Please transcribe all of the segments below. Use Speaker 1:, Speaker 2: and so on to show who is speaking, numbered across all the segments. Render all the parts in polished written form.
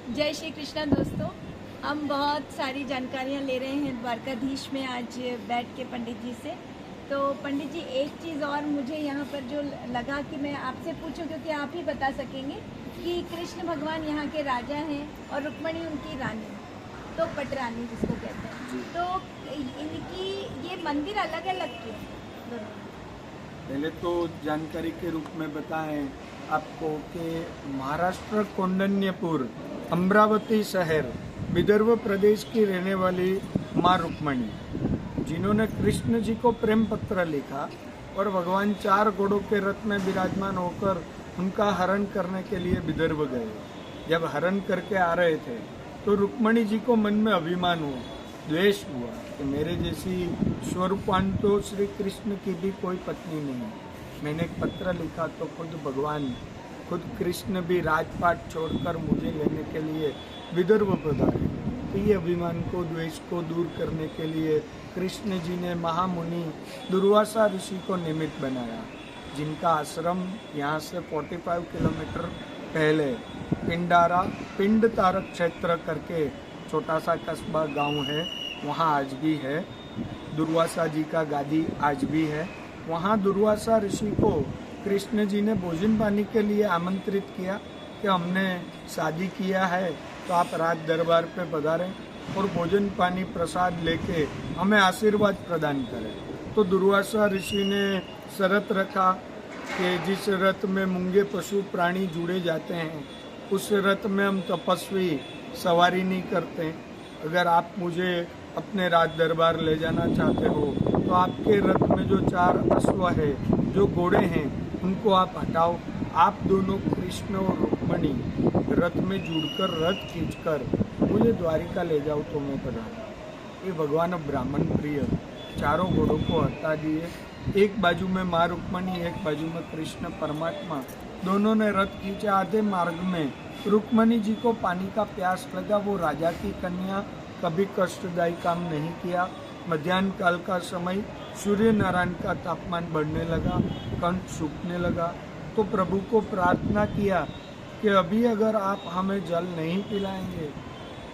Speaker 1: जय श्री कृष्णा दोस्तों। हम बहुत सारी जानकारियाँ ले रहे हैं द्वारकाधीश में आज बैठ के पंडित जी से। तो पंडित जी, एक चीज़ और मुझे यहाँ पर जो लगा कि मैं आपसे पूछूं, क्योंकि आप ही बता सकेंगे कि कृष्ण भगवान यहाँ के राजा हैं और रुक्मणी उनकी रानी, तो पटरानी जिसको कहते हैं। तो इनकी ये मंदिर अलग अलग क्यों दोनों?
Speaker 2: पहले तो जानकारी के रूप में बताएं आपको कि महाराष्ट्र कौंडन्यपुर अमरावती शहर विदर्भ प्रदेश की रहने वाली माँ रुक्मणी, जिन्होंने कृष्ण जी को प्रेम पत्र लिखा और भगवान 4 घोड़ों के रथ में विराजमान होकर उनका हरण करने के लिए विदर्भ गए। जब हरण करके आ रहे थे तो रुक्मणी जी को मन में अभिमान हुआ, द्वेष हुआ कि मेरे जैसी स्वरूपान तो श्री कृष्ण की भी कोई पत्नी नहीं। मैंने एक पत्र लिखा तो खुद कृष्ण भी राजपाट छोड़कर मुझे लेने के लिए विदर्भ पधारे। तो ये अभिमान को, द्वेष को दूर करने के लिए कृष्ण जी ने महामुनि दुर्वासा ऋषि को निमित्त बनाया, जिनका आश्रम यहाँ से 45 किलोमीटर पहले पिंड तारक क्षेत्र करके छोटा सा कस्बा गांव है, वहाँ आज भी है। दुर्वासा जी का गादी आज भी है। वहाँ दुर्वासा ऋषि को कृष्ण जी ने भोजन पानी के लिए आमंत्रित किया कि हमने शादी किया है तो आप राज दरबार पे पधारें और भोजन पानी प्रसाद लेके हमें आशीर्वाद प्रदान करें। तो दुर्वासा ऋषि ने शर्त रखा कि जिस रथ में मूंगे पशु प्राणी जुड़े जाते हैं उस रथ में हम तपस्वी सवारी नहीं करते। अगर आप मुझे अपने राज दरबार ले जाना चाहते हो तो आपके रथ में जो 4 अश्व है, जो घोड़े हैं, उनको आप हटाओ। आप दोनों कृष्ण और रुक्मणी रथ में जुड़कर रथ खींचकर मुझे द्वारिका ले जाओ तो मैं पधारूं। ये भगवान ब्राह्मण प्रिय 4 घोड़ों को हटा दिए। एक बाजू में माँ रुक्मणी, एक बाजू में कृष्ण परमात्मा, दोनों ने रथ खींचा। आधे मार्ग में रुक्मणी जी को पानी का प्यास लगा। वो राजा की कन्या, कभी कष्टदायी काम नहीं किया। मध्याह्न काल का समय, सूर्य नारायण का तापमान बढ़ने लगा, कंठ सूखने लगा। तो प्रभु को प्रार्थना किया कि अभी अगर आप हमें जल नहीं पिलाएंगे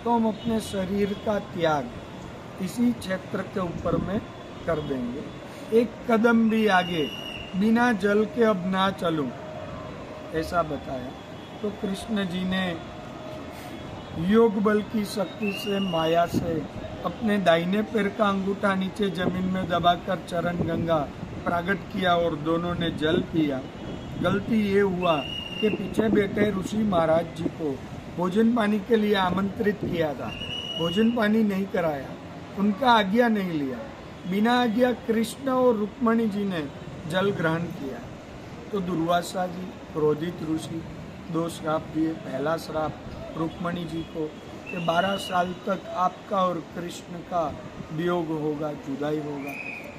Speaker 2: तो हम अपने शरीर का त्याग इसी क्षेत्र के ऊपर में कर देंगे। एक कदम भी आगे बिना जल के अब ना चलूं, ऐसा बताया। तो कृष्ण जी ने योग बल की शक्ति से, माया से अपने दाहिने पैर का अंगूठा नीचे जमीन में दबाकर चरण गंगा प्रकट किया और दोनों ने जल पिया। गलती ये हुआ कि पीछे बैठे ऋषि महाराज जी को भोजन पानी के लिए आमंत्रित किया था, भोजन पानी नहीं कराया, उनका आज्ञा नहीं लिया। बिना आज्ञा कृष्ण और रुक्मणी जी ने जल ग्रहण किया। तो दुर्वासा जी क्रोधित ऋषि 2 श्राप दिए। पहला श्राप रुक्मणी जी को कि 12 साल तक आपका और कृष्ण का वियोग होगा, जुदाई होगा।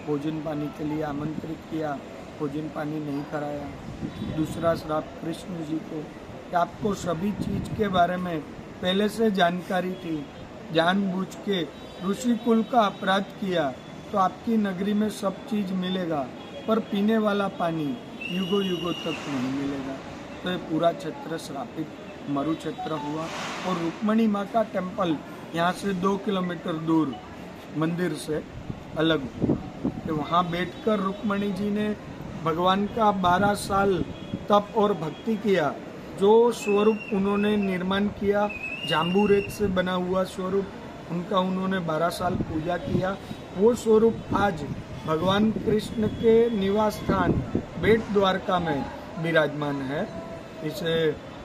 Speaker 2: भोजन पानी के लिए आमंत्रित किया, भोजन पानी नहीं कराया। दूसरा श्राप कृष्ण जी को कि आपको सभी चीज के बारे में पहले से जानकारी थी, जानबूझ के ऋषि कुल का अपराध किया तो आपकी नगरी में सब चीज मिलेगा पर पीने वाला पानी युगों युगों तक नहीं मिलेगा। तो ये पूरा क्षेत्र श्रापित मरु क्षेत्र हुआ। और रुक्मणी माँ का टेम्पल यहाँ से 2 किलोमीटर दूर मंदिर से अलग हुआ। तो वहाँ बैठकर रुक्मणी जी ने भगवान का 12 साल तप और भक्ति किया। जो स्वरूप उन्होंने निर्माण किया, जाम्बू रेत से बना हुआ स्वरूप, उनका उन्होंने 12 साल पूजा किया। वो स्वरूप आज भगवान कृष्ण के निवास स्थान बेट द्वारका में विराजमान है। इसे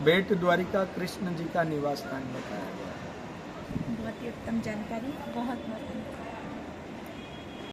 Speaker 2: बेट द्वारिका कृष्ण जी का निवास स्थान बताया गया।
Speaker 1: बहुत ही उत्तम जानकारी, बहुत बहुत